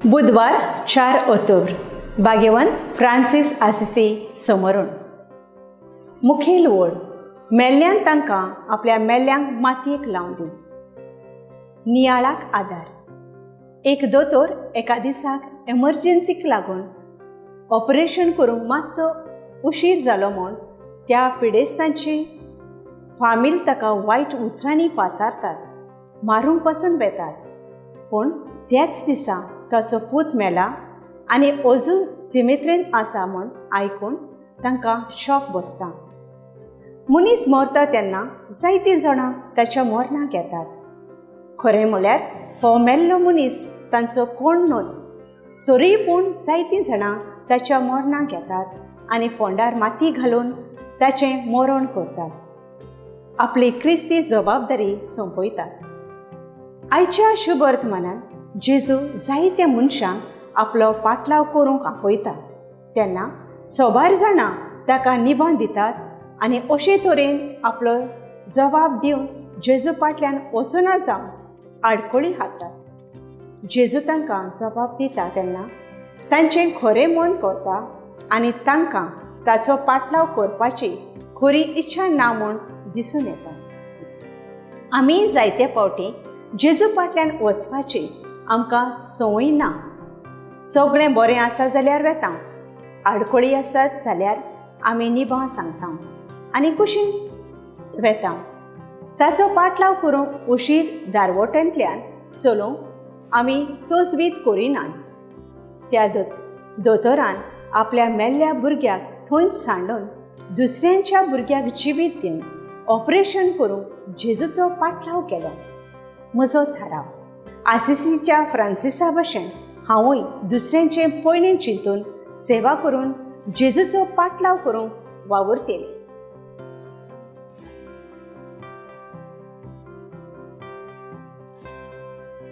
बुधवार 4 ऑक्टोबर भाग्यवान Francis Assisi समोरून मुखेल ओळ मेल्ल्यान तांकां आपल्या मेल्ल्यांक मातयेक लावन दी. नियाळाक आदार. एक दोतोर एका दिसाक एमर्जन्सीक लागून ऑपरेशन करूंक मातसो उशीर जालो म्हूण त्या पिडेस्तांची फामील ताका वायट उतरांनी पाचारतात, मारूंक पासून बेतात. पूण त्याच दिसा ताचो पूत मेला आनी अजून सिमेत्रेन आसा म्हूण आयकून तांकां शॉक बसता. मनीस मरता तेन्ना जायतीं जाणां ताच्या मरणाक येतात. खरें म्हळ्यार हो मेल्लो मनीस तांचो कोण न्हय, तरी पूण जायतीं जाणां ताच्या मरणाक येतात आनी फोंडार माती घालून ताचें मरण करतात, आपली क्रिस्ती जबाबदारी सोंपयतात. आयच्या शुभ वर्तमानांत जेजू जायत्या मनशांक आपलो पाटलाव करूंक आपयता तेन्ना सोबार जाणां ताका निबान दितात आनी अशे तरेन आपलो जबाब दिवन जेजू फाटल्यान वचना जावन आडखळी हाडटात. जेजू तांकां जबाब दिता तेन्ना तांचें खरें मन करता आनी तांकां ताचो पाटलाव करपाची खरी इच्छा ना म्हूण दिसून येता. आमी जायते फावटी जेजू फाटल्यान वचपाची आमकां संवय ना. सगळें बरें आसा जाल्यार वेता, आडखळी आसात जाल्यार आमी निबां सांगता आनी कुशीन वेता. ताचो पाटलाव करूंक उशीर दारवट्यांतल्यान चलोवंक आमी तजवीज करिनात. त्या दोतोरान आपल्या मेल्ल्या भुरग्याक थंयच सांडून दुसऱ्यांच्या भुरग्याक जिवीत दिवन ऑपरेशन करूंक जेजूचो पाटलाव केलो. म्हजो थाराव आसिसीच्या फ्रांसिसा भशेन हांवूय दुसऱ्यांचें पयलीं चिंतून सेवा करून जेजूचो पाटलाव करूंक वावुरतलें.